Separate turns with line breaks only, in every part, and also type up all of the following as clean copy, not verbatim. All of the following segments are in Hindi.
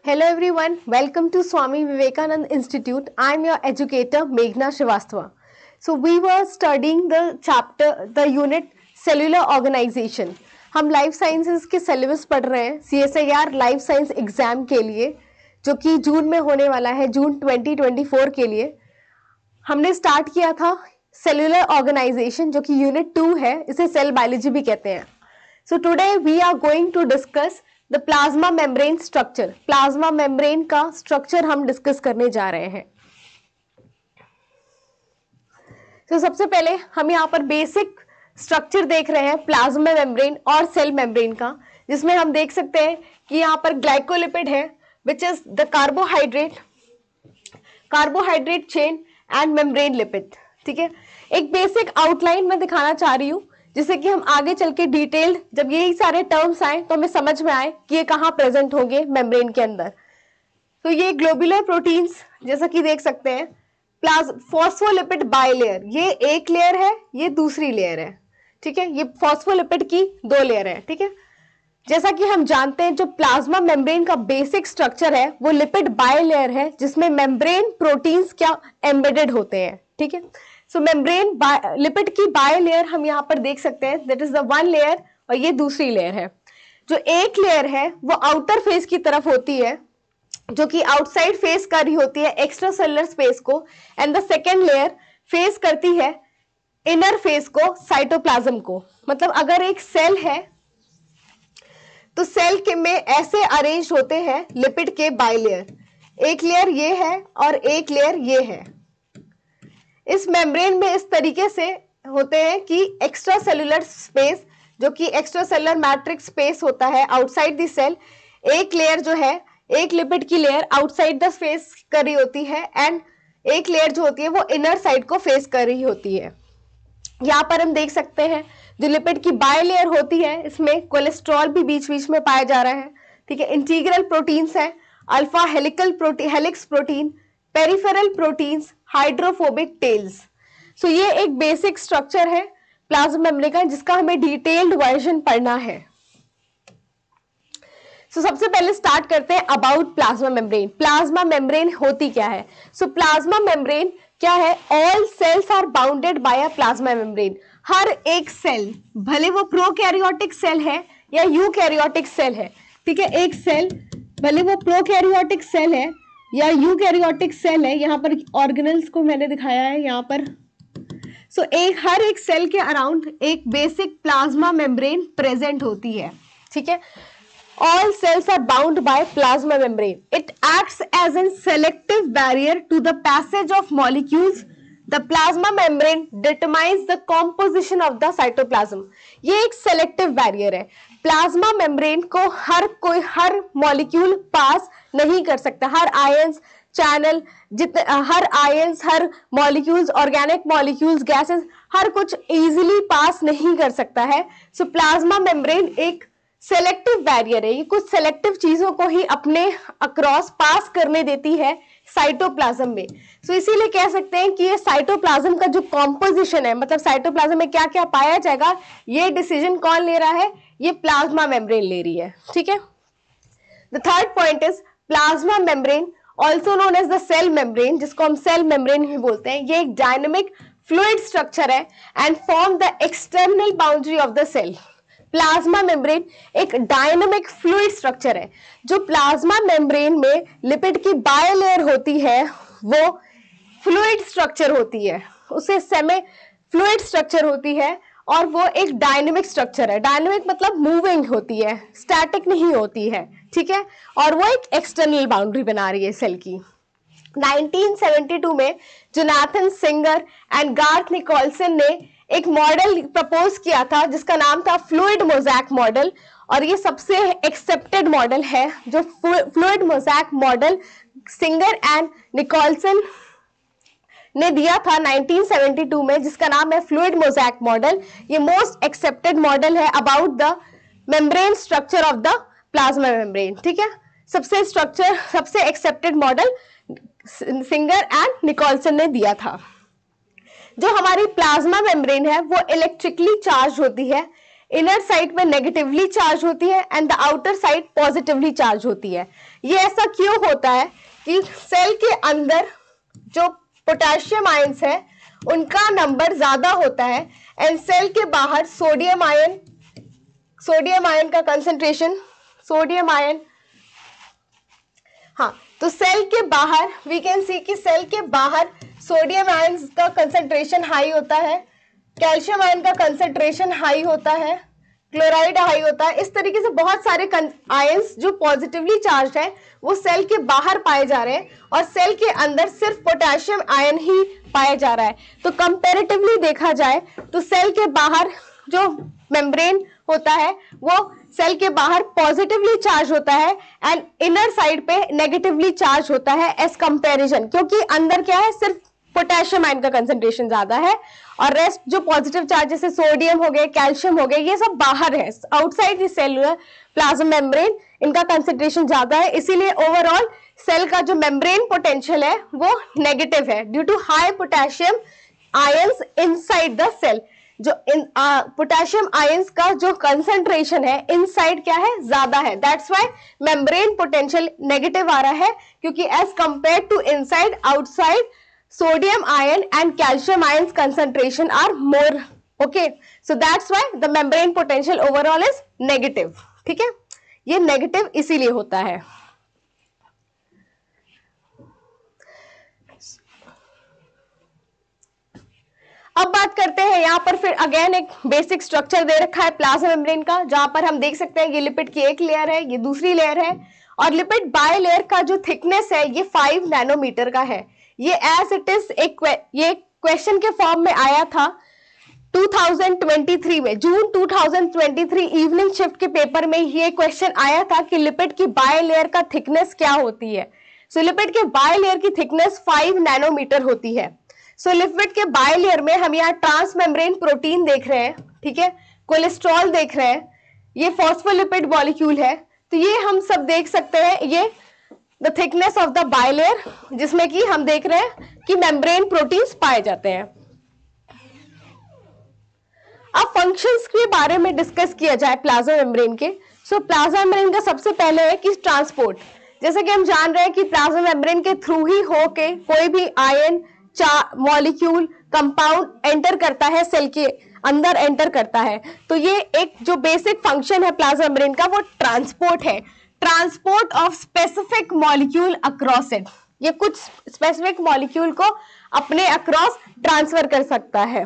Hello everyone, welcome to Swami Vivekanand Institute. I am your educator Meghna Srivastava. So we were studying the unit cellular organization. हम लाइफ साइंसेस के सिलेबस पढ़ रहे हैं CSIR लाइफ साइंस एग्जाम के लिए, जो कि जून में होने वाला है, जून 2024 के लिए। हमने स्टार्ट किया था सेलुलर ऑर्गेनाइजेशन, जो कि यूनिट 2 है, इसे सेल बायोलॉजी भी कहते हैं। So today we are going to discuss the plasma membrane structure. Plasma membrane का स्ट्रक्चर हम डिस्कस करने जा रहे हैं। तो सबसे पहले हम यहाँ पर बेसिक स्ट्रक्चर देख रहे हैं प्लाज्मा मेम्ब्रेन और सेल मेम्ब्रेन का, जिसमें हम देख सकते हैं कि यहाँ पर ग्लाइकोलिपिड है, which is the carbohydrate chain and membrane lipid. ठीक है, एक बेसिक आउटलाइन में दिखाना चाह रही हूँ, जिससे कि हम आगे चल के डिटेल्ड जब यही सारे टर्म्स आए तो हमें समझ में आए कि ये कहाँ प्रेजेंट होंगे मेम्ब्रेन के अंदर। तो ये ग्लोबुलर प्रोटीन्स, जैसा कि देख सकते हैं, फॉस्फोलिपिड बाइलेयर, ये एक लेयर है, ये दूसरी लेयर है। ठीक है, ये फॉस्फोलिपिड की 2 लेयर है। ठीक है, जैसा कि हम जानते हैं जो प्लाज्मा मेम्ब्रेन का बेसिक स्ट्रक्चर है वो लिपिड बाइलेयर है, जिसमें मेम्ब्रेन प्रोटीन्स क्या एम्बेडेड होते हैं। ठीक है, सो मेम्ब्रेन लिपिड की बाइलेयर हम यहाँ पर देख सकते हैं, दैट इज द 1 लेयर, और ये दूसरी लेयर है। जो एक लेयर है वो आउटर फेस की तरफ होती है, जो कि आउटसाइड फेस कर रही होती है एक्स्ट्रा सेलुलर स्पेस को, and the second layer face करती है इनर फेस को, साइटोप्लाज्म को। मतलब अगर एक सेल है तो सेल के में ऐसे अरेंज होते हैं लिपिड के बाइलेयर, एक लेयर ये है और एक लेयर ये है। इस मेम्ब्रेन में इस तरीके से होते हैं कि एक्स्ट्रा सेलुलर स्पेस, जो कि एक्स्ट्रा सेलुलर मैट्रिक्स स्पेस होता है आउटसाइड द सेल, एक लेयर जो है, एक लिपिड की लेयर आउटसाइड द फेस कर रही होती है, एंड एक लेयर जो होती है वो इनर साइड को फेस कर रही होती है। यहाँ पर हम देख सकते हैं जो लिपिड की बाइलेयर होती है, इसमें कोलेस्ट्रॉल भी बीच बीच में पाया जा रहा है। ठीक है, इंटीग्रल प्रोटीन्स है, alpha helix protein, peripheral proteins, hydrophobic tails. So ये एक बेसिक स्ट्रक्चर है प्लाज्मा मेम्ब्रेन का, जिसका हमें डिटेल्ड वर्जन पढ़ना है। सबसे पहले स्टार्ट करते हैं about plasma membrane. Plasma membrane होती क्या है? प्लाज्मा मेम्ब्रेन क्या है? All cells are bounded by a plasma membrane. हर एक सेल, भले वो प्रोकैरियोटिक सेल है या यूकैरियोटिक सेल है, ठीक है, एक सेल भले वो प्रोकैरियोटिक सेल है या यूकैरियोटिक सेल है, यहाँ पर ऑर्गेनल्स को मैंने दिखाया है यहाँ पर। हर एक सेल के अराउंड एक बेसिक प्लाज्मा मेम्ब्रेन प्रेजेंट होती है। ठीक है, all cells are bound by plasma membrane. It acts as a selective barrier to the passage of molecules. The plasma membrane determines the composition of the cytoplasm. ये एक selective barrier है। प्लाज्मा मेम्ब्रेन को हर मॉलिक्यूल पास नहीं कर सकता। हर आयंस चैनल, हर आयंस, हर मॉलिक्यूल्स, ऑर्गेनिक मॉलिक्यूल्स, गैसेस, हर कुछ इजीली पास नहीं कर सकता है। प्लाज्मा मेम्ब्रेन एक सेलेक्टिव बैरियर है, ये कुछ सेलेक्टिव चीजों को ही अपने अक्रॉस पास करने देती है साइटोप्लाज्म में। इसीलिए कह सकते हैं कि ये साइटोप्लाज्म का जो कॉम्पोजिशन है, मतलब साइटोप्लाज्म में क्या क्या पाया जाएगा, ये डिसीजन कौन ले रहा है? ये प्लाज्मा मेम्ब्रेन ले रही है। ठीक है, the third point is plasma membrane also known as the cell membrane, जिसको हम सेल मेम्ब्रेन भी बोलते हैं। ये एक डायनेमिक फ्लूइड स्ट्रक्चर है and form the external boundary of the cell. Plasma membrane एक डायनामिक फ्लूइड स्ट्रक्चर है। जो प्लाज्मा मेम्ब्रेन में लिपिड की बाइलेयर होती है वो फ्लूइड स्ट्रक्चर होती है, उसे सेमी फ्लूइड स्ट्रक्चर होती है, और वो एक डायनामिक स्ट्रक्चर है। डायनामिक मतलब मूविंग होती है, स्टैटिक नहीं होती है। ठीक है, और वो एक एक्सटर्नल बाउंड्री बना रही है सेल की। 1972 में Jonathan Singer and Garth Nicolson ने एक मॉडल प्रपोज किया था जिसका नाम था फ्लूइड मोज़ैक मॉडल, और ये सबसे एक्सेप्टेड मॉडल है। जो fluid mosaic model Singer and Nicolson ने दिया था 1972 में, जिसका नाम है फ्लूइड मोज़ैक मॉडल। ये मोस्ट एक्सेप्टेड मॉडल है about the membrane structure of the plasma membrane. ठीक है, सबसे accepted model Singer and Nicolson ने दिया था। जो हमारी प्लाज्मा मेम्ब्रेन है वो इलेक्ट्रिकली चार्ज होती है, इनर साइड पे नेगेटिवली चार्ज होती है and the outer side positively charge होती है। ये ऐसा क्यों होता है कि सेल के अंदर जो पोटेशियम आयंस है उनका नंबर ज्यादा होता है एंड सेल के बाहर सोडियम आयन का कंसंट्रेशन, सोडियम आयन, हाँ, तो सेल के बाहर वी कैन सी कि सेल के बाहर सोडियम आयन का कंसंट्रेशन हाई होता है, कैल्शियम आयन का कंसंट्रेशन हाई होता है, क्लोराइड हाई होता है। इस तरीके से बहुत सारे आयंस जो पॉजिटिवली चार्ज है वो सेल के बाहर पाए जा रहे हैं और सेल के अंदर सिर्फ पोटेशियम आयन ही पाया जा रहा है। तो कंपैरेटिवली देखा जाए तो सेल के बाहर जो मेम्ब्रेन होता है वो सेल के बाहर पॉजिटिवली चार्ज होता है एंड इनर साइड पे नेगेटिवली चार्ज होता है एज कंपैरिजन, क्योंकि अंदर क्या है, सिर्फ पोटेशियम आयन का कंसंट्रेशन ज्यादा है और रेस्ट जो पॉजिटिव चार्ज जैसे सोडियम हो गए, कैल्शियम हो गए, ये सब बाहर है, outside the cellular plasma membrane इनका कंसंट्रेशन ज्यादा है। इसीलिए ओवरऑल सेल का जो मेम्ब्रेन पोटेंशियल है वो नेगेटिव है due to high potassium ions inside the cell. जो पोटेशियम आयंस का जो कंसंट्रेशन है इनसाइड क्या है, ज्यादा है, that's why membrane potential negative आ रहा है, क्योंकि as compare to inside outside sodium ion and calcium ions concentration are more, okay, so that's why the membrane potential overall is negative। ठीक है, ये नेगेटिव इसीलिए होता है। अब बात करते हैं यहाँ पर फिर अगेन एक बेसिक स्ट्रक्चर दे रखा है प्लाज्मा मेम्ब्रेन का, जहां पर हम देख सकते हैं ये लिपिड की एक लेयर है, ये दूसरी लेयर है और लिपिड बाय लेयर का जो थिकनेस है ये 5 नैनोमीटर का है। ये एज इट इज ये क्वेश्चन के फॉर्म में आया था 2023 में, जून 2023 इवनिंग शिफ्ट के पेपर में ये क्वेश्चन आया था कि लिपिड की बाय लेयर का थिकनेस क्या होती है। सो लिपिड के बाय लेयर की थिकनेस 5 नैनोमीटर होती है। सो लिपिड के बाय लेयर में हम यहाँ ट्रांस मेम्ब्रेन प्रोटीन देख रहे हैं, ठीक है, कोलेस्ट्रॉल देख रहे हैं, ये फॉस्फोलिपिड मॉलिक्यूल है, तो ये हम सब देख सकते हैं, ये the thickness of the bilayer, जिसमें कि हम देख रहे हैं कि मेम्ब्रेन प्रोटीन्स पाए जाते हैं। अब फंक्शंस के बारे में डिस्कस किया जाए प्लाज्मा मेम्ब्रेन के। सो प्लाज्मा मेम्ब्रेन का सबसे पहले है कि ट्रांसपोर्ट, जैसे कि हम जान रहे हैं कि प्लाज्मा मेम्ब्रेन के थ्रू ही होके कोई भी आयन, मॉलिक्यूल, कंपाउंड एंटर करता है, सेल के अंदर एंटर करता है। तो ये एक जो बेसिक फंक्शन है प्लाज्मा मेम्ब्रेन का वो ट्रांसपोर्ट है, transport of specific molecule across it. ये कुछ स्पेसिफिक मॉलिक्यूल को अपने अक्रॉस ट्रांसफर कर सकता है।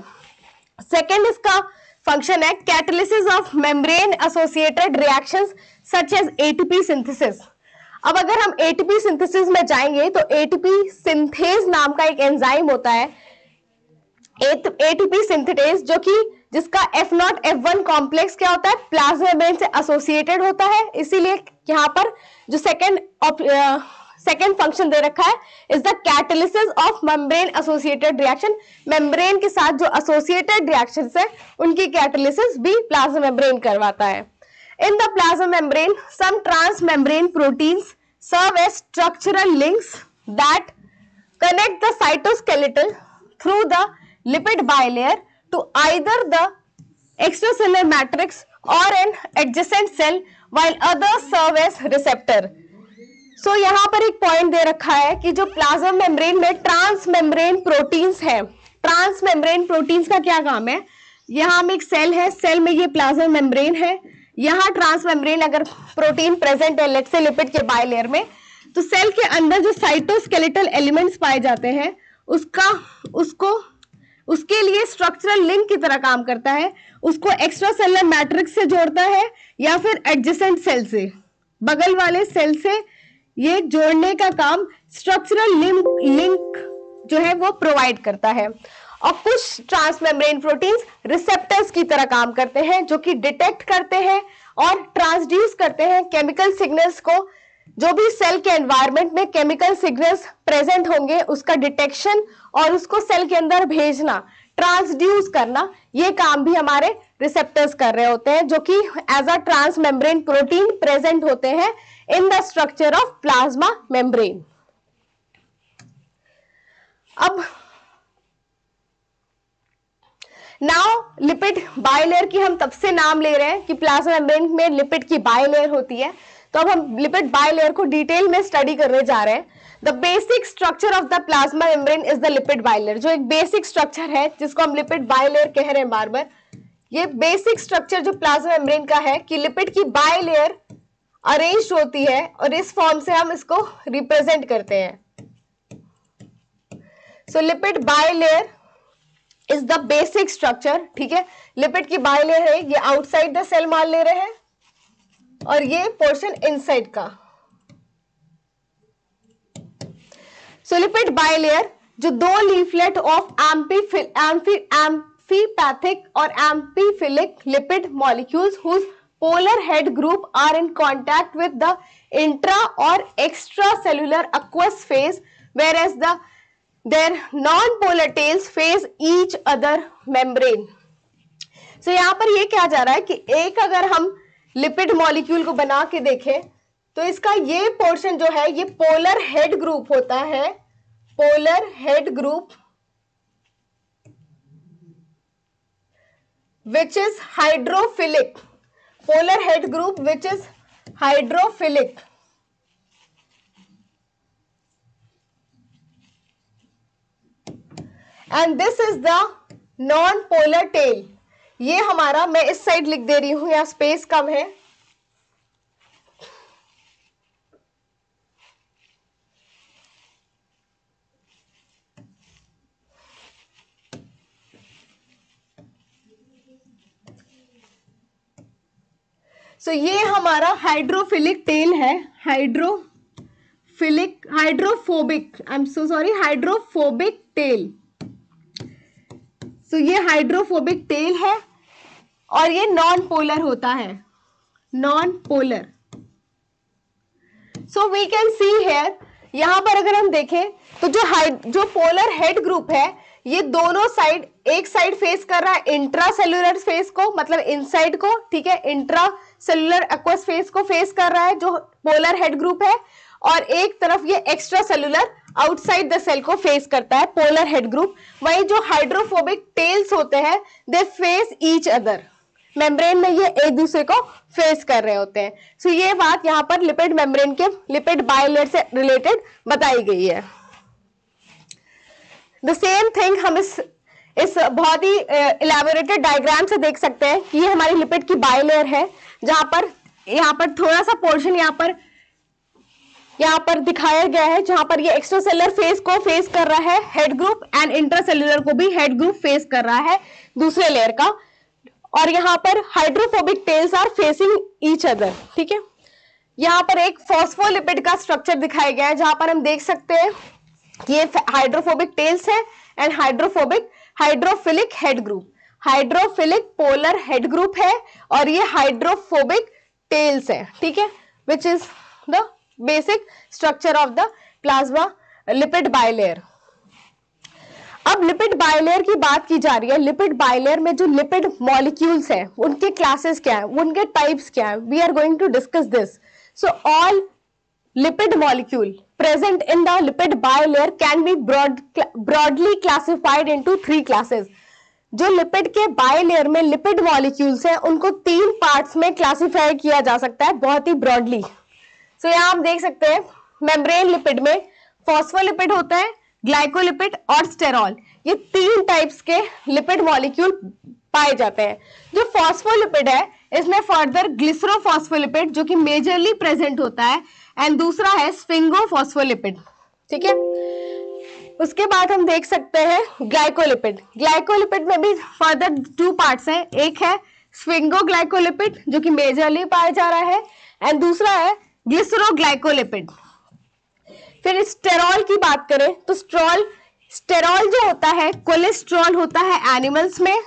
सेकेंड इसका फंक्शन है catalysis of membrane associated reactions such as ATP synthesis. अब अगर हम एटीपी सिंथेसिस में जाएंगे तो एटीपी सिंथेज नाम का एक एंजाइम होता है, एटीपी सिंथेटेज, जो कि जिसका F0 F1 कॉम्प्लेक्स क्या होता है, प्लाज्मा मेम्ब्रेन से एसोसिएटेड होता है। इसीलिए यहाँ पर जो सेकेंड फंक्शन दे रखा है is the catalysis of membrane associated reaction. Membrane के साथ जो एसोसिएटेड रिएक्शंस है उनकी कैटालिसिस भी प्लाज्मा मेम्ब्रेन करवाता है। In the plasma membrane, some transmembrane proteins serve as structural links that connect the cytoskeleton through the lipid bilayer to either the extracellular matrix or an adjacent cell, while others serve as receptor। So यहाँ पर एक पॉइंट दे रखा है कि जो प्लाज्मा मेम्ब्रेन में ट्रांसमेम्ब्रेन प्रोटीन्स है, ट्रांसमेम्ब्रेन प्रोटीन्स का क्या काम है, यहाँ में एक सेल है, सेल में ये प्लाज्मा मेम्ब्रेन है, यहाँ ट्रांसमेम्ब्रेन अगर प्रोटीन प्रेजेंट है लेट्स से लिपिड के बायलेयर में, तो सेल के अंदर जो साइटोस्केलेटल एलिमेंट्स पाए जाते हैं उसके लिए स्ट्रक्चरल लिंक की तरह काम करता है, उसको एक्स्ट्रा सेलुलर मैट्रिक्स से जोड़ता है या फिर एडजेसेंट सेल से, बगल वाले सेल से ये जोड़ने का काम स्ट्रक्चरल लिंक जो है वो प्रोवाइड करता है। और कुछ ट्रांसमेम्ब्रेन प्रोटीन्स रिसेप्टर्स की तरह काम करते हैं जो कि डिटेक्ट करते हैं और ट्रांसड्यूस करते हैं केमिकल सिग्नल्स को। जो भी सेल के एनवायरनमेंट में केमिकल सिग्नल्स प्रेजेंट होंगे उसका डिटेक्शन और उसको सेल के अंदर भेजना, ट्रांसड्यूस करना, ये काम भी हमारे रिसेप्टर्स कर रहे होते हैं, जो कि as a transmembrane protein present होते हैं in the structure of plasma membrane. अब नाउ लिपिड बायलेयर की हम तब से नाम ले रहे हैं कि प्लाज्मा मेम्ब्रेन में लिपिड की बायलेयर होती है, तो अब हम लिपिड बायलेयर को डिटेल में स्टडी करने जा रहे हैं। The basic structure of the plasma membrane is the lipid bilayer. जो एक बेसिक स्ट्रक्चर है जिसको हम लिपिड बायलेयर कह रहे हैं बार बार, ये बेसिक स्ट्रक्चर जो प्लाज्मा मेम्ब्रेन का है कि लिपिड की बायलेयर अरेंज होती है और इस फॉर्म से हम इसको रिप्रेजेंट करते हैं। So lipid bilayer is the basic structure, ठीक है। लिपिड की बायलेयर है, ये आउटसाइड द सेल मान ले रहे हैं और ये पोर्शन इनसाइड का। सो लिपिड बायलेयर जो दो लीफलेट ऑफ एम्फीपैथिक और amphiphilic lipid molecules whose polar head group are in contact with the intra or extracellular aqueous phase, whereas their non-polar tails face each other membrane. So यहाँ पर ये क्या जा रहा है कि एक अगर हम लिपिड मॉलिक्यूल को बना के देखें तो इसका ये पोर्शन जो है ये पोलर हेड ग्रुप होता है, polar head group which is hydrophilic, polar head group which is hydrophilic. And this is the non-polar tail. ये हमारा, मैं इस साइड लिख दे रही हूं, यहाँ स्पेस कम है। So ये हमारा हाइड्रोफिलिक टेल है, हाइड्रोफोबिक टेल। So ये हाइड्रोफोबिक टेल है और ये नॉन पोलर होता है, non polar. So we can see here, यहां पर अगर हम देखें तो जो पोलर हेड ग्रुप है ये दोनों साइड, एक साइड फेस कर रहा है इंट्रा सेल्यूलर फेस को, मतलब इनसाइड को, ठीक है, इंट्रा सेल्यूलर एक्वस फेस को फेस कर रहा है जो पोलर हेड ग्रुप है, और एक तरफ ये extra cellular outside the cell को फेस करता है पोलर हेड ग्रुप। वहीं जो हाइड्रोफोबिक टेल्स होते हैं they face each other, membrane में ये एक दूसरे को फेस कर रहे होते हैं। सो ये बात यहाँ पर लिपिड मेम्ब्रेन के लिपिड बायलेयर से रिलेटेड बताई गई है। द सेम थिंग हम इस बहुत ही इलैबोरेटेड डायग्राम से देख सकते हैं कि ये हमारी लिपिड की बायलेयर है, जहां पर यहाँ पर थोड़ा सा पोर्शन यहाँ पर दिखाया गया है जहां पर ये एक्स्ट्रासेलुलर फेस को फेस कर रहा है हेड ग्रुप, एंड इंट्रासेलुलर को भी हेड ग्रुप फेस कर रहा है दूसरे लेयर का, और यहाँ पर hydrophobic tails are facing each other, ठीक है। यहाँ पर एक फॉस्फोलिपिड का स्ट्रक्चर दिखाया गया है जहां पर हम देख सकते हैं कि ये हाइड्रोफोबिक टेल्स है and hydrophilic head group, hydrophilic polar head group है और ये हाइड्रोफोबिक टेल्स है, ठीक है, which is the basic structure of the plasma lipid bilayer. अब लिपिड बायलेयर की बात की जा रही है। लिपिड बायलेयर में जो लिपिड मॉलिक्यूल्स हैं उनके क्लासेस क्या है, उनके टाइप्स क्या है, we are going to discuss this. So all lipid molecule present in the lipid bilayer can be broadly classified into 3 classes. जो लिपिड के बायलेयर में लिपिड मॉलिक्यूल्स हैं उनको 3 पार्ट्स में क्लासिफाई किया जा सकता है बहुत ही ब्रॉडली। सो यहाँ आप देख सकते हैं मेम्ब्रेन लिपिड में फॉस्फोलिपिड होता है, ग्लाइकोलिपिड और स्टेरॉल, ये 3 टाइप्स के लिपिड मॉलिक्यूल पाए जाते हैं। जो फॉस्फोलिपिड है इसमें फर्दर ग्लिसरोफॉस्फोलिपिड जो कि मेजरली प्रेजेंट होता है, एंड दूसरा है स्फिंगोफॉस्फोलिपिड, ठीक है। उसके बाद हम देख सकते हैं ग्लाइकोलिपिड। ग्लाइकोलिपिड में भी फर्दर 2 पार्ट्स हैं, एक है स्फिंगोग्लाइकोलिपिड जो कि मेजरली पाया जा रहा है, एंड दूसरा है ग्लिसरोग्लाइकोलिपिड। फिर स्टेरॉल की बात करें तो स्टेरॉल जो होता है, कोलेस्ट्रॉल होता है एनिमल्स में,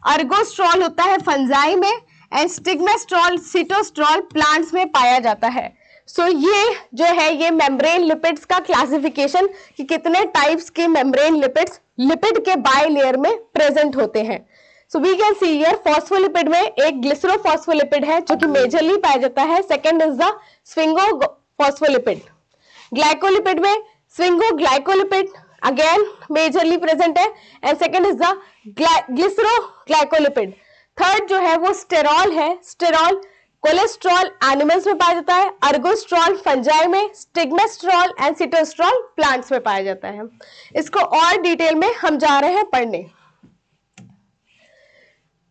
अर्गोस्ट्रॉल होता है फंजाई में, एंड स्टिग्मेस्ट्रॉल, सिटोस्ट्रॉल प्लांट्स में पाया जाता है। सो ये जो है ये मेम्ब्रेन लिपिड्स का क्लासिफिकेशन कि कितने टाइप्स के मेम्ब्रेन लिपिड्स लिपिड के बायलेयर में प्रेजेंट होते हैं। So we can see here phospholipid में एक ग्लिसरोफॉस्फोलिपिड है जो कि मेजरली पाया जाता है, second is the sphingophospholipid. Glycolipid में स्फिंगोग्लाइकोलिपिड, अगेन मेजरली प्रेजेंट है, and second is the glyceroglycolipid. Third जो है वो स्टेरॉल है। स्टेरॉल कोलेस्ट्रॉल एनिमल्स में पाया जाता है, अर्गोस्ट्रॉल फंजाई में, स्टिग्मेस्ट्रॉल एंड सिटोस्ट्रॉल प्लांट्स में पाया जाता है। इसको और डिटेल में हम जा रहे हैं पढ़ने।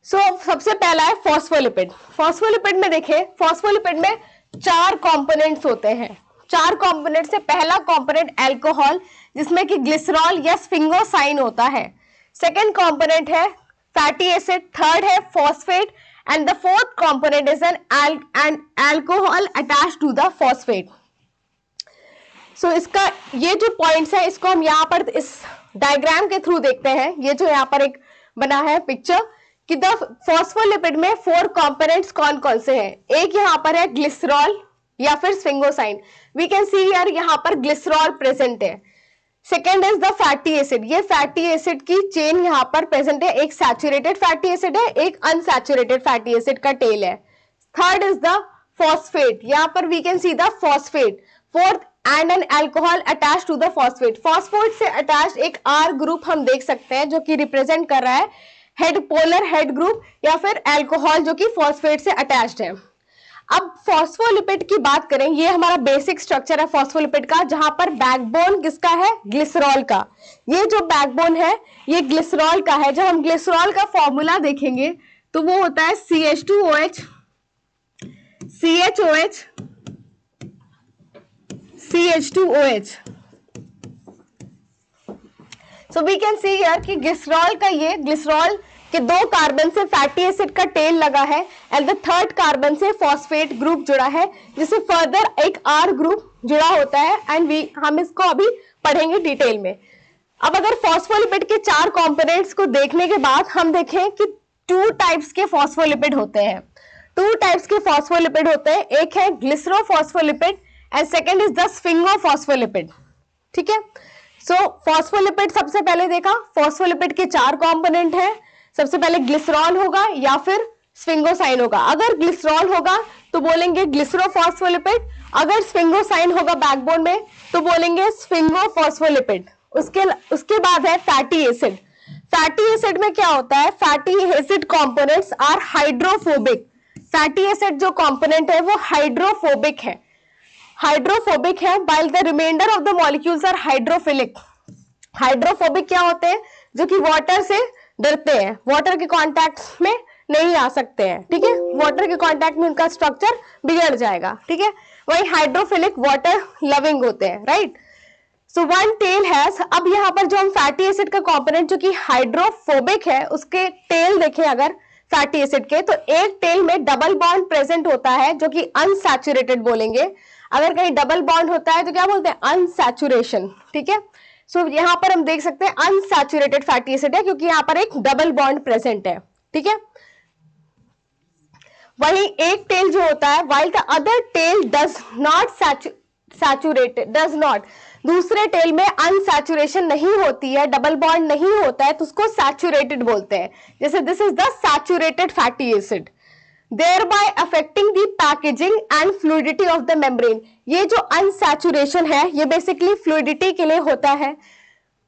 सबसे पहला है फॉस्फोलिपिड। फॉस्फोलिपिड में देखें, फॉस्फोलिपिड में 4 कंपोनेंट्स होते हैं। 4 कंपोनेंट से पहला कंपोनेंट एल्कोहल, जिसमें कि ग्लिसरॉल या स्फिंगोसाइन होता है। सेकेंड कंपोनेंट है फैटी एसिड, थर्ड है phosphate, and the fourth component is an alcohol attached to the phosphate. So इसका ये जो पॉइंट्स है इसको हम यहाँ पर इस डायग्राम के थ्रू देखते हैं। ये जो यहाँ पर एक बना है पिक्चर कि द फॉस्फोलिपिड में 4 कंपोनेंट्स कौन कौन से हैं। एक यहाँ पर है ग्लिसरॉल या फिर स्फिंगोसाइन, वी कैन सी हियर यहाँ पर ग्लिसरॉल प्रेजेंट है। Second is the fatty acid, ये फैटी एसिड की चेन यहाँ पर प्रेजेंट है, एक सैचुरेटेड फैटी एसिड है, एक अनसैचुरेटेड फैटी एसिड का टेल है। थर्ड इज द फॉस्फेट, यहाँ पर we can see the phosphate. Fourth and an alcohol attach to the phosphate, phosphate से अटैच एक आर ग्रुप हम देख सकते हैं जो कि रिप्रेजेंट कर रहा है हेड पोलर हेड ग्रुप या फिर अल्कोहल जो कि फॉस्फेट से अटैच्ड है। अब फॉस्फोलिपिड की बात करें, ये हमारा बेसिक स्ट्रक्चर है फॉस्फोलिपिड का, जहां पर बैकबोन किसका है, ग्लिसरॉल का। ये जो बैकबोन है ये ग्लिसरॉल का है। जब हम ग्लिसरॉल का फॉर्मूला देखेंगे तो वो होता है CH2OH, CHOH, CH2OH। So we can see here कि ग्लिसरॉल का ये ग्लिसरॉल के 2 कार्बन से फैटी एसिड का टेल लगा है एंड द थर्ड कार्बन से फॉस्फेट ग्रुप जुड़ा है, जिससे फर्दर एक आर ग्रुप जुड़ा होता है एंड हम इसको अभी पढ़ेंगे डिटेल में। अब अगर फॉस्फोलिपिड के 4 कंपोनेंट्स को देखने के बाद हम देखें कि 2 टाइप्स के फॉस्फोलिपिड होते हैं। 2 टाइप्स के फॉस्फोलिपिड होते हैं, एक है ग्लिसरोफॉस्फोलिपिड एंड सेकेंड इज द स्फिंगोफॉस्फोलिपिड। ठीक है, सो फॉस्फोलिपिड सबसे पहले देखा, फॉस्फोलिपिड के 4 कंपोनेंट हैं। सबसे पहले ग्लिसरॉल होगा या फिर स्फिंगोसाइन होगा। अगर ग्लिसरॉल होगा तो बोलेंगे ग्लिसरोफॉस्फोलिपिड, अगर स्फिंगोसाइन होगा बैकबोन में तो बोलेंगे स्फिंगोफॉस्फोलिपिड। उसके बाद है फैटी एसिड। फैटी एसिड में क्या होता है, fatty acid components are hydrophobic. Fatty acid जो कंपोनेंट है वो हाइड्रोफोबिक है, हाइड्रोफोबिक है, while the remainder of the molecules are hydrophilic. Hydrophobic क्या होते हैं, जो कि वाटर से डरते हैं, वाटर के कांटेक्ट में नहीं आ सकते हैं। ठीक है, वाटर के कांटेक्ट में उनका स्ट्रक्चर बिगड़ जाएगा। ठीक है, वही हाइड्रोफिलिक वाटर लविंग होते हैं, right. So one tail has, अब यहाँ पर जो हम फैटी एसिड का कंपोनेंट जो कि हाइड्रोफोबिक है उसके टेल देखें अगर फैटी एसिड के, तो एक टेल में डबल बॉन्ड प्रेजेंट होता है जो कि अनसैचुरेटेड बोलेंगे। अगर कहीं डबल बॉन्ड होता है तो क्या बोलते हैं, अनसैचुरेशन। ठीक है, सो यहाँ पर हम देख सकते हैं अनसैचुरेटेड फैटी एसिड है क्योंकि यहाँ पर एक डबल बॉन्ड प्रेजेंट है। ठीक है, वही एक टेल जो होता है, while the other tail does not saturated, does not, दूसरे टेल में अनसैचुरेशन नहीं होती है, डबल बॉन्ड नहीं होता है, तो उसको सैचुरेटेड बोलते हैं। जैसे this is the saturated fatty acid, thereby affecting the packaging and fluidity of the membrane। ये जो अनसैचुरेशन है ये बेसिकली फ्लूइडिटी के लिए होता है।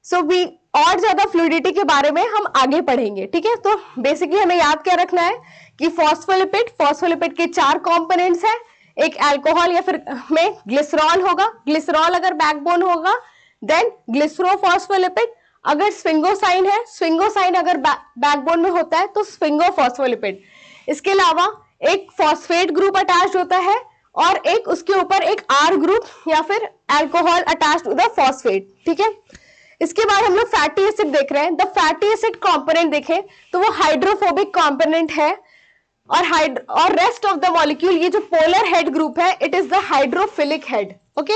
सो वी और ज्यादा फ्लूइडिटी के बारे में हम आगे पढ़ेंगे। ठीक है, तो बेसिकली हमें याद क्या रखना है कि फॉस्फोलिपिड के 4 कंपोनेंट्स हैं, एक अल्कोहल या फिर में ग्लिसरॉल होगा, ग्लिसरॉल अगर बैकबोन होगा देन ग्लिसरोफॉस्फोलिपिड, अगर स्फिंगोसाइन है, स्फिंगोसाइन अगर बैकबोन में होता है तो स्फिंगोफॉस्फोलिपिड। इसके अलावा एक फॉस्फेट ग्रुप अटैच होता है और एक उसके ऊपर एक आर ग्रुप या फिर alcohol attach to the phosphate. ठीक है, इसके बाद हम लोग फैटी एसिड देख रहे हैं। द फैटी एसिड कंपोनेंट देखें तो वो हाइड्रोफोबिक कंपोनेंट है और रेस्ट ऑफ द मॉलिक्यूल, ये जो पोलर हेड ग्रुप है, it is the hydrophilic head. Okay,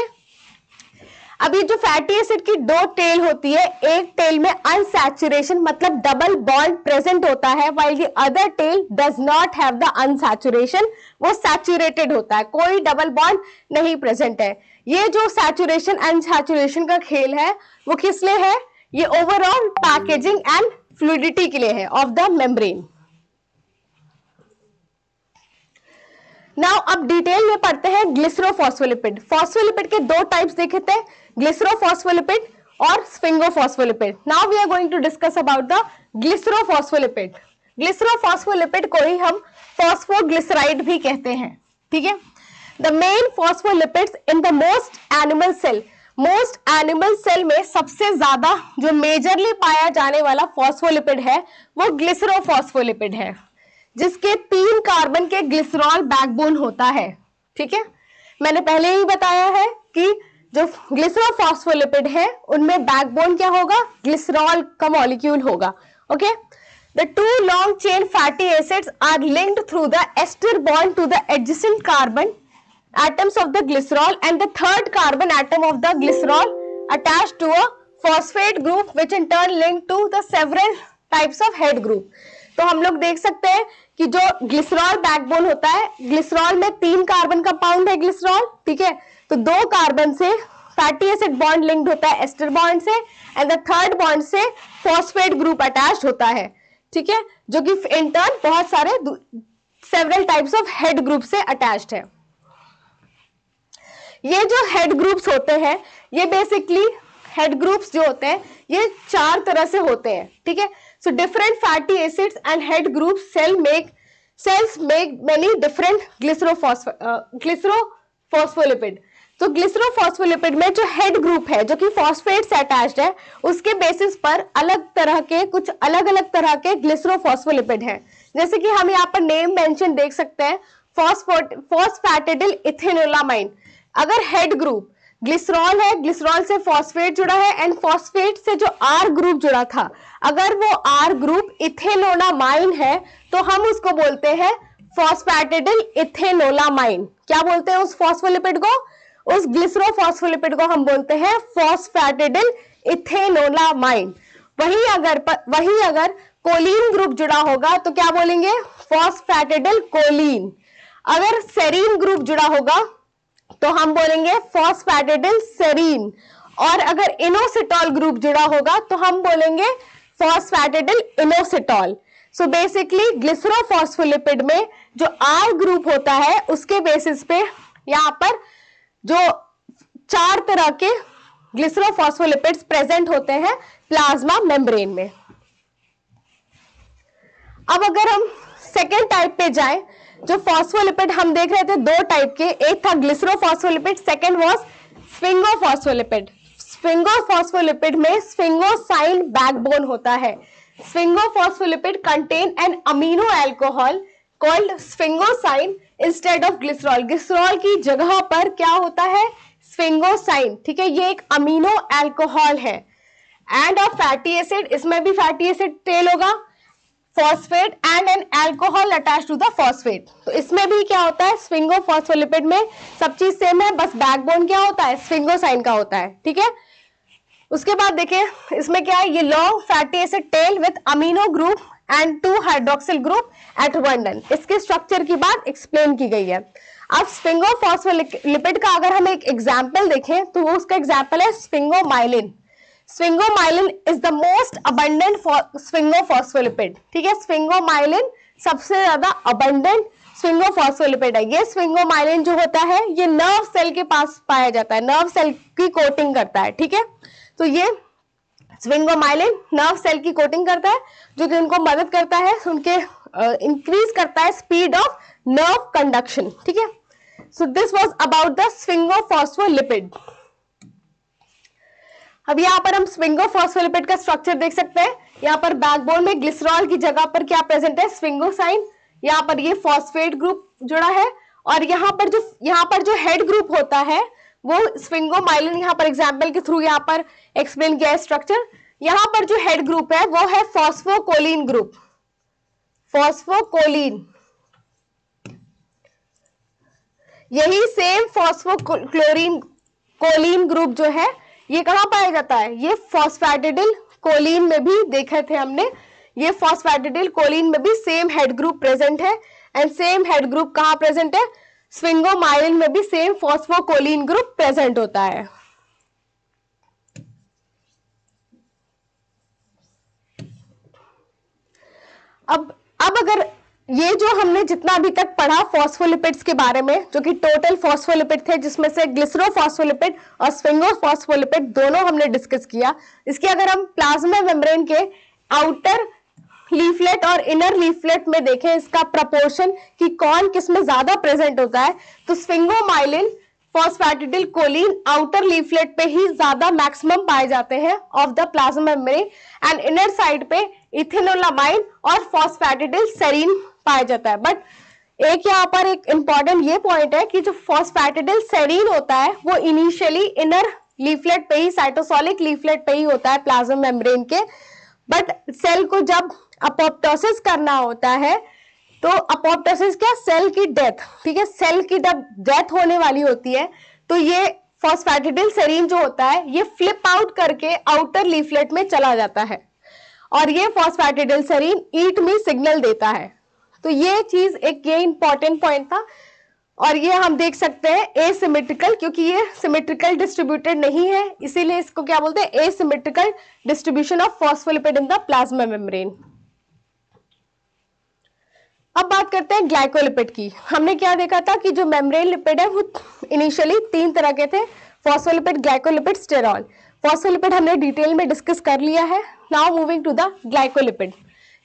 अब ये जो फैटी एसिड की 2 टेल होती है, एक टेल में अनसैचुरेशन मतलब डबल बॉन्ड प्रेजेंट होता है, while the other tail does not have the unsaturation, वो सैचुरेटेड होता है, कोई डबल बॉन्ड नहीं प्रेजेंट है। ये जो सैचुरेशन अनसैचुरेशन का खेल है वो किस लिए है, ये ओवरऑल पैकेजिंग एंड फ्लूइडिटी के लिए है ऑफ द मेम्ब्रेन। नाउ अब डिटेल में पढ़ते हैं ग्लिसरोफॉस्फोलिपिड। फॉस्फोलिपिड के 2 टाइप्स देखे थे, ग्लिसरोफॉस्फोलिपिड और sphingophospholipid. Now we are going to discuss about the glycerophospholipid. Glycerophospholipid को ही हम फॉस्फोग्लिसराइड भी कहते हैं, ठीक है। The main phospholipids in the most animal cell में सबसे ज्यादा जो मेजरली पाया जाने वाला फॉस्फोलिपिड है वो ग्लिसरोफॉस्फोलिपिड है, जिसके 3 कार्बन के ग्लिसरॉल बैकबोन होता है, ठीक है। मैंने पहले ही बताया है कि जो ग्लिसरोफॉस्फोलिपिड है उनमें बैकबोन क्या होगा, ग्लिसरॉल का मॉलिक्यूल होगा, okay. The 2 long chain fatty acids are linked through the ester bond to the adjacent carbon atoms of the glycerol, and the 3rd carbon atom of the glycerol attached to a phosphate group, which in turn linked to the several types of head group. तो हम लोग देख सकते हैं कि जो ग्लिसरॉल बैकबोन होता है, ग्लिसरॉल में 3 कार्बन का पाउंड है ग्लिसरॉल, ठीक है। तो 2 कार्बन से फैटी एसिड बॉन्ड लिंक्ड होता है एस्टर बॉन्ड से, एंड द 3rd बॉन्ड से फॉस्फेट ग्रुप अटैच्ड होता है, ठीक है, जो कि इन टर्न बहुत सारे several types of head group से अटैच्ड है। ये जो हेड ग्रुप्स होते हैं, ये बेसिकली हेड ग्रुप्स जो होते हैं ये 4 तरह से होते हैं, ठीक है। So different fatty acids and head groups cells make many different glycerophospholipid. तो ग्लिसरोफॉस्फोलिपिड में जो हेड ग्रुप है जो कि फॉस्फेट से अटैच्ड है, उसके बेसिस पर कुछ अलग अलग तरह के ग्लिसरोफॉस्फोलिपिड हैं। जैसे कि हम यहाँ पर नेम मेंशन देख सकते हैं, फॉस्फैटिडिल इथेनोलामाइन। अगर हेड ग्रुप ग्लिसरॉल है, ग्लिसरॉल से फॉस्फेट जुड़ा है, एंड फॉस्फेट से जो आर ग्रुप जुड़ा था, अगर वो आर ग्रुप इथेनोलामाइन है तो हम उसको बोलते हैं फॉस्फैटिडिल इथेनोलामाइन। क्या बोलते हैं उस फॉस्फोलिपिड को? उस ग्लिसरोफॉस्फोलिपिड को हम बोलते हैं फॉस्फैटिडिल इथेनोलामाइन। वही अगर कोलीन ग्रुप जुड़ा होगा तो क्या बोलेंगे? फॉस्फैटिडिल कोलीन। अगर सेरीन ग्रुप जुड़ा होगा तो हम बोलेंगे फॉस्फैटिडिल सेरीन, और अगर इनोसिटॉल ग्रुप जुड़ा होगा तो हम बोलेंगे फॉस्फैटिडिल इनोसिटॉल। सो बेसिकली ग्लिसरोफॉस्फोलिपिड में जो आर ग्रुप होता है उसके बेसिस पे यहाँ पर जो 4 तरह के ग्लिसरोफॉस्फोलिपिड्स प्रेजेंट होते हैं प्लाज्मा मेम्ब्रेन में। अब अगर हम सेकेंड टाइप पे जाएं, जो फॉस्फोलिपिड हम देख रहे थे 2 टाइप के, एक था ग्लिसरोफॉस्फोलिपिड, सेकेंड वाज स्फिंगोफॉस्फोलिपिड। स्फिंगोफॉस्फोलिपिड में स्फिंगोसाइन बैकबोन होता है। Sphingophospholipid contain an amino alcohol called sphingosine instead of glycerol. Glycerol की जगह पर क्या होता है? स्फिंगोसाइन, ठीक है। ये एक अमीनो एल्कोहल है। एंड अ फैटी एसिड, इसमें भी फैटी एसिड टेल होगा, phosphate and an alcohol attached to the phosphate. तो इसमें भी क्या होता है? स्फिंगोफॉस्फोलिपिड में सब चीज सेम है, बस बैकबोन क्या होता है? स्फिंगोसाइन का होता है, ठीक है। उसके बाद देखिए इसमें क्या है, ये long fatty acid tail with amino group and 2 hydroxyl group at 1 end. इसके स्ट्रक्चर की बात एक्सप्लेन की गई है। अब स्फिंगोफॉस्फोलिपिड का अगर हम एक एग्जांपल देखें तो वो उसका एग्जांपल है sphingomyelin. Sphingomyelin is the most abundant sphingophospholipid, ठीक है। स्फिंगोमाइलिन सबसे ज्यादा अबंडेंट स्फिंगोफॉस्फोलिपिड है। ये स्फिंगोमाइलिन जो होता है ये नर्व सेल के पास पाया जाता है, नर्व सेल की कोटिंग करता है, ठीक है। तो ये स्फिंगोमाइलिन नर्व सेल की कोटिंग करता है, जो कि उनको मदद करता है, उनके इंक्रीज करता है स्पीड ऑफ नर्व कंडक्शन, ठीक है। So this was about the sphingophospholipid. अब यहाँ पर हम स्फिंगोफॉस्फोलिपिड का स्ट्रक्चर देख सकते हैं। यहाँ पर बैकबोन में ग्लिसरॉल की जगह पर क्या प्रेजेंट है? स्फिंगोसाइन। यहाँ पर ये फॉस्फेट ग्रुप जुड़ा है, और यहाँ पर जो हेड ग्रुप होता है वो स्फिंगोमाइलिन, यहाँ पर एग्जाम्पल के थ्रू यहाँ पर एक्सप्लेन किया है स्ट्रक्चर। यहाँ पर जो हेड ग्रुप है वो है फॉस्फोकोलिन ग्रुप, फॉस्फोकोलिन। यही सेम कोलिन ग्रुप जो है ये कहां पाया जाता है? ये फॉस्फैटिडिल कोलिन में भी देखे थे हमने। ये फॉस्फैटिडिल कोलिन में भी सेम हेड ग्रुप प्रेजेंट है, एंड सेम हेड ग्रुप कहां प्रेजेंट है? स्फिंगोमाइलिन में भी सेम फॉस्फोकोलिन ग्रुप प्रेजेंट होता है। अब अगर ये जो हमने जितना अभी तक पढ़ा फॉस्फोलिपिड्स के बारे में, जो कि टोटल फॉस्फोलिपिड थे, जिसमें से ग्लिसरोफॉस्फोलिपिड और स्फिंगोफॉस्फोलिपिड दोनों हमने डिस्कस किया। इसके अगर हम प्लाज्मा मेम्ब्रेन के आउटर लीफलेट और इनर लीफलेट में देखें इसका प्रपोर्शन कि कौन किसमें ज्यादा प्रेजेंट होता है, तो स्फिंगोमाइलिन फॉस्फैटिडिल कोलिन आउटर लीफलेट पे ही ज्यादा मैक्सिमम पाए जाते हैं of the plasma membrane, and inner side पे इथेनोलामाइन और फॉस्फैटिडिल सेरीन पाया जाता है। बट एक यहाँ पर एक इंपॉर्टेंट ये पॉइंट है कि जो फॉस्फैटिडिल सेरीन होता है वो इनिशियली इनर लीफलेट पे ही, साइटोसोलिक लीफलेट पे ही होता है प्लाज्मा मेम्ब्रेन के। बट सेल को जब अपोप्टोसिस करना होता है, तो अपोप्टोसिस क्या, सेल की डेथ, ठीक है, सेल की जब डेथ होने वाली होती है तो ये फॉस्फैटिडिल सेरीन जो होता है ये फ्लिप आउट करके आउटर लीफलेट में चला जाता है, और ये फॉस्फैटिडिल सेरीन ईट मी सिग्नल देता है। तो ये चीज एक ये इंपॉर्टेंट पॉइंट था, और ये हम देख सकते हैं एसिमेट्रिकल, क्योंकि ये सिमेट्रिकल डिस्ट्रीब्यूटेड नहीं है, इसीलिए इसको क्या बोलते हैं, asymmetrical distribution of phospholipid in the plasma membrane. अब बात करते हैं ग्लाइकोलिपिड की। हमने क्या देखा था कि जो मेम्ब्रेन लिपिड है वो इनिशियली 3 तरह के थे, फॉस्फोलिपिड, ग्लाइकोलिपिड, स्टेरॉल। फॉस्फोलिपिड हमने डिटेल में डिस्कस कर लिया है। Now moving to the glycolipid.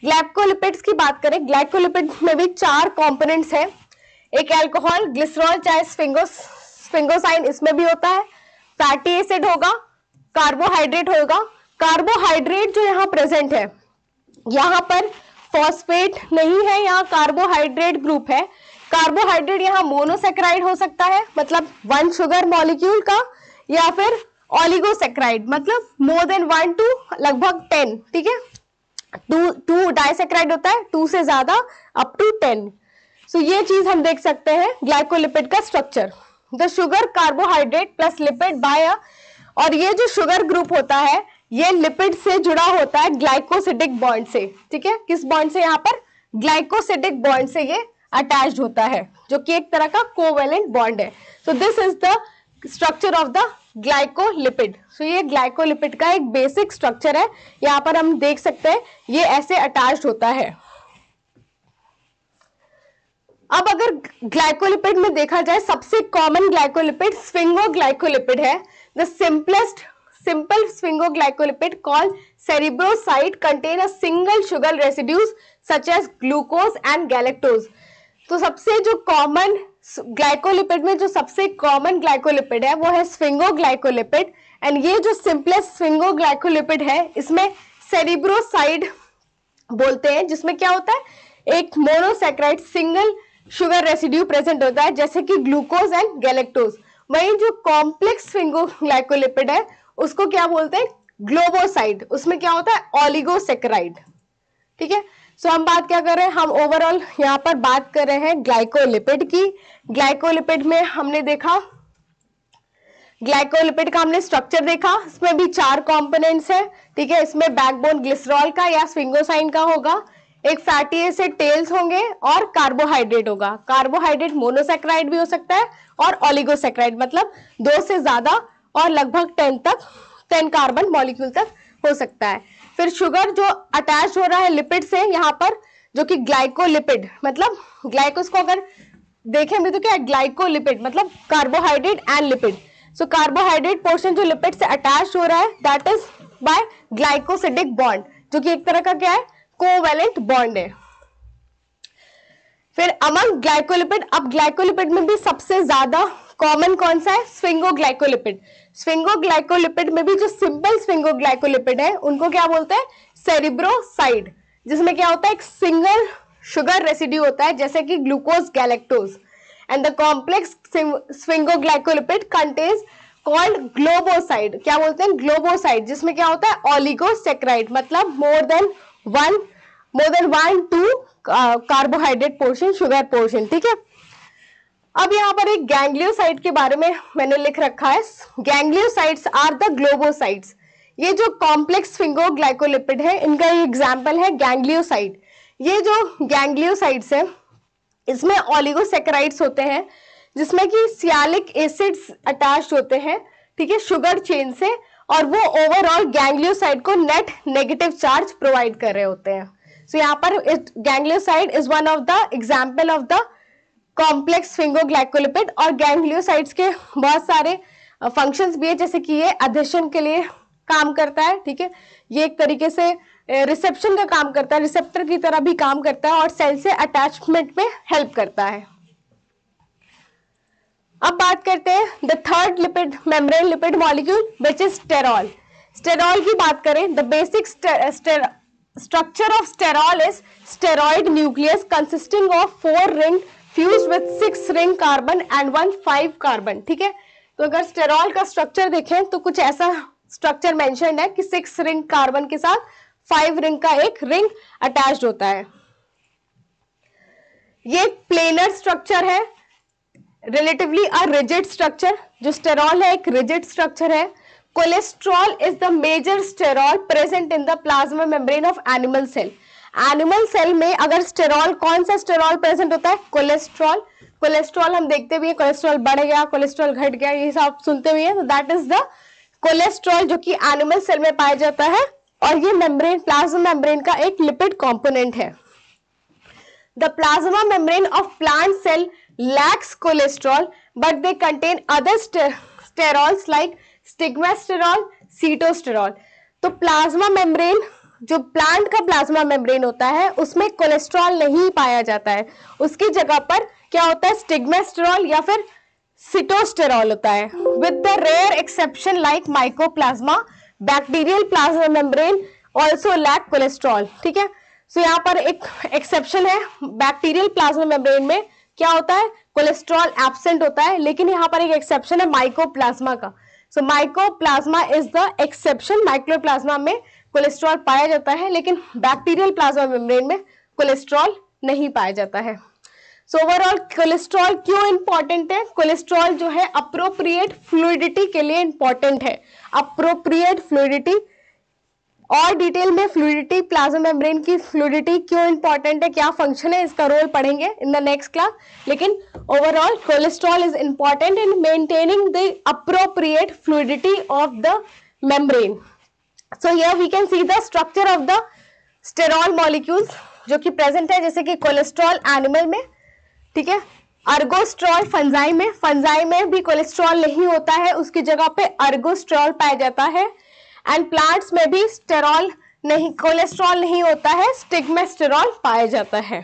Glycolipids की बात करें, ग्लाइकोलिपिड में भी 4 कंपोनेंट्स हैं। एक अल्कोहल, ग्लिसरॉल चाहे स्फिंगोसाइन इसमें भी होता है, फैटी एसिड होगा, कार्बोहाइड्रेट होगा। कार्बोहाइड्रेट जो यहाँ प्रेजेंट है, यहाँ पर फॉस्फेट नहीं है, यहाँ कार्बोहाइड्रेट ग्रुप है। कार्बोहाइड्रेट यहाँ मोनोसेक्राइड हो सकता है, मतलब 1 शुगर मॉलिक्यूल का, या फिर ऑलिगोसेक्राइड, मतलब मोर देन 1 टू लगभग 10, ठीक है। 2 डाइसेक्राइड होता है, 2 से ज्यादा अप टू 10। सो ये चीज हम देख सकते हैं ग्लाइकोलिपिड का structure, the sugar carbohydrate plus lipid by, और ये जो शुगर ग्रुप होता है ये लिपिड से जुड़ा होता है ग्लाइकोसिडिक बॉन्ड से, ठीक है। किस बॉन्ड से, यहाँ पर ग्लाइकोसिडिक बॉन्ड से ये अटैच्ड होता है, जो कि एक तरह का कोवेलेंट बॉन्ड है। So this is the structure of the glycolipid. So ये ग्लाइकोलिपिड का एक बेसिक स्ट्रक्चर है, यहाँ पर हम देख सकते हैं ये ऐसे अटैच्ड होता है। अब अगर ग्लाइकोलिपिड में देखा जाए, सबसे कॉमन ग्लाइकोलिपिड स्फिंगोग्लाइकोलिपिड है। The simple sphingoglycolipid called cerebroside contain a single sugar residues such as glucose and galactose। तो सबसे जो कॉमन ग्लाइकोलिपिड में जो सबसे कॉमन ग्लाइकोलिपिड है वो है स्फिंगोग्लाइकोलिपिड, एंड ये जो सिंपलेस्ट स्फिंगोग्लाइकोलिपिड है इसमें सेरिब्रोसाइड बोलते हैं, जिसमें क्या होता है, एक monosaccharide single sugar residue present होता है, जैसे कि ग्लूकोज एंड गैलेक्टोज। वहीं जो कॉम्प्लेक्स स्फिंगोग्लाइकोलिपिड है उसको क्या बोलते हैं, ग्लोबोसाइड, उसमें क्या होता है, ऑलिगोसेक्राइड, ठीक है। सो हम बात क्या कर रहे हैं, हम ओवरऑल यहाँ पर बात कर रहे हैं ग्लाइकोलिपिड की। ग्लाइकोलिपिड में हमने देखा, ग्लाइकोलिपिड का हमने स्ट्रक्चर देखा, इसमें भी 4 कंपोनेंट्स हैं, ठीक है। इसमें बैकबोन ग्लिसरॉल का या स्फिंगोसाइन का होगा, एक फैटी एसिड टेल्स होंगे, और कार्बोहाइड्रेट होगा। कार्बोहाइड्रेट मोनोसेक्राइड भी हो सकता है और ऑलिगोसेक्राइड, मतलब 2 से ज्यादा और लगभग 10 कार्बन मॉलिक्यूल तक हो सकता है। फिर शुगर जो अटैच हो रहा है लिपिड से यहाँ पर, जो कि ग्लाइकोलिपिड, मतलब ग्लाइकोस को अगर देखें भी तो क्या है, ग्लाइकोलिपिड मतलब carbohydrate and lipid. So carbohydrate portion जो लिपिड से अटैच हो रहा है that is by glycosidic bond, जो कि एक तरह का क्या है, कोवेलेंट बॉन्ड है। फिर अमंग ग्लाइकोलिपिड, अब ग्लाइकोलिपिड में भी सबसे ज्यादा कॉमन कौन सा है, स्फिंगोग्लाइकोलिपिड। स्फिंगोग्लाइकोलिपिड में भी जो सिंपल स्फिंगोग्लाइकोलिपिड है उनको क्या बोलते हैं, सेरिब्रोसाइड, जिसमें क्या होता है, एक सिंगल शुगर रेसिड्यू होता है, जैसे कि glucose galactose. And the complex sphingoglycolipid contains called globoside, क्या बोलते हैं, ग्लोबोसाइड, जिसमें क्या होता है, ऑलिगोसेक्राइड, मतलब more than 1 two carbohydrate portion, sugar portion, ठीक है। अब यहाँ पर एक गैंग्लियोसाइड के बारे में मैंने लिख रखा है, गैंग्लियोसाइड्स आर द ग्लोबोसाइड्स। ये जो कॉम्प्लेक्स स्फिंगोग्लाइकोलिपिड है इनका एग्जाम्पल है गैंग्लियोसाइड। ये जो गैंग्लियोसाइड्स है इसमें ऑलिगोसेक्राइड्स होते हैं, जिसमें कि सियालिक एसिड्स अटैच्ड होते हैं, ठीक है, शुगर चेन से, और वो ओवरऑल गैंग्लियोसाइड को नेट नेगेटिव चार्ज प्रोवाइड कर रहे होते हैं। सो यहाँ पर ganglioside is one of the example of the complex sphingoglycolipid. और गैंग्लियोसाइड्स के बहुत सारे फंक्शंस भी है, जैसे कि ये अधेशन के लिए काम करता है, ठीक है, ये एक तरीके से रिसेप्शन का काम करता है, रिसेप्टर की तरह भी काम करता है और सेल से अटैचमेंट में हेल्प करता है। अब बात करते हैं the third lipid membrane lipid molecule which is sterol. Sterol की बात करें, the basic structure of sterol is steroid nucleus consisting of 4 ring fused with 6 ring carbon and 1 5 carbon, ठीक है। तो अगर स्टेरॉल का स्ट्रक्चर देखें तो कुछ ऐसा स्ट्रक्चर मेंशन्ड है कि 6 रिंग कार्बन के साथ 5 रिंग का एक रिंग अटैच्ड होता है। ये प्लेनर स्ट्रक्चर है, रिलेटिवली अ रिजिड स्ट्रक्चर। जो स्टेरॉल है एक रिजिड स्ट्रक्चर है। Cholesterol is the major sterol present in the plasma membrane of animal cell. Animal cell में अगर स्टेरॉल, कौन सा स्टेरॉल प्रेजेंट होता है? कोलेस्ट्रॉल। कोलेस्ट्रॉल हम देखते भी है, कोलेस्ट्रॉल बढ़ गया, कोलेस्ट्रॉल घट गया, ये सब सुनते हुए, तो दैट इज द कोलेस्ट्रॉल जो कि एनिमल सेल में पाया जाता है और ये मेम्ब्रेन, प्लाज्मा मेम्ब्रेन का एक लिपिड कंपोनेंट है। The plasma membrane of plant cell lacks cholesterol but they contain other sterols like stigmasterol, cetosterol। तो प्लाज्मा मेम्ब्रेन, जो प्लांट का प्लाज्मा मेम्ब्रेन होता है, उसमें कोलेस्ट्रॉल नहीं पाया जाता है, उसकी जगह पर क्या होता है? स्टिग्मेस्टेरॉल या फिर सिटोस्टेरॉल होता है, with the rare exception like mycoplasma. Bacterial plasma membrane also lack cholesterol, ठीक है। सो यहाँ पर एक एक्सेप्शन है, बैक्टीरियल प्लाज्मा मेम्ब्रेन में क्या होता है? कोलेस्ट्रॉल एब्सेंट होता है, लेकिन यहाँ पर एक एक्सेप्शन है माइकोप्लाज्मा का। So mycoplasma is the exception. Microplasma में कोलेस्ट्रॉल पाया जाता है, लेकिन बैक्टीरियल प्लाज्मा मेम्ब्रेन में कोलेस्ट्रॉल नहीं पाया जाता है। सो ओवरऑल कोलेस्ट्रॉल क्यों इंपॉर्टेंट है? कोलेस्ट्रॉल जो है अप्रोप्रिएट फ्लूइडिटी के लिए इंपॉर्टेंट है। अप्रोप्रिएट फ्लूइडिटी, और डिटेल में फ्लूइडिटी, प्लाज्मा मेम्ब्रेन की फ्लूइडिटी क्यों इंपॉर्टेंट है, क्या फंक्शन है, इसका रोल पढ़ेंगे इन द नेक्स्ट क्लास। लेकिन overall cholesterol is important in maintaining the appropriate fluidity of the membrane. So here we can see the structure of the sterol molecules जो कि प्रेजेंट है, जैसे कि कोलेस्ट्रॉल एनिमल में, ठीक है, अर्गोस्ट्रॉल फंजाई में भी कोलेस्ट्रॉल नहीं होता है, उसकी जगह पे अर्गोस्ट्रॉल पाया जाता है। एंड प्लांट्स में भी स्टेरॉल नहीं, कोलेस्ट्रॉल नहीं होता है, स्टिग्मेस्टेरॉल पाया जाता है।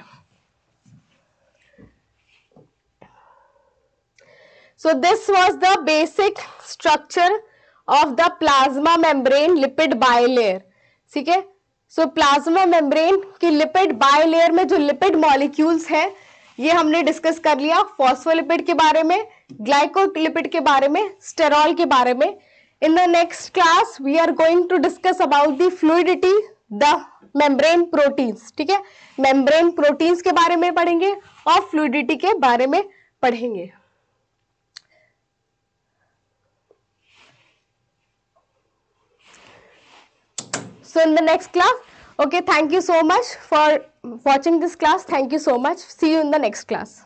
So this was the basic structure of the plasma membrane lipid bilayer, ठीक है। सो प्लाज्मा मेम्ब्रेन की लिपिड बाइलेयर में जो लिपिड मॉलिक्यूल्स हैं, ये हमने डिस्कस कर लिया, फॉस्फोलिपिड के बारे में, ग्लाइकोलिपिड के बारे में, स्टेरॉल के बारे में। In the next class, we are going to discuss about the fluidity, the membrane proteins, ठीक है। membrane proteins के बारे में पढ़ेंगे और fluidity के बारे में पढ़ेंगे। So in the next class, okay, thank you so much for watching this class. Thank you so much. See you in the next class.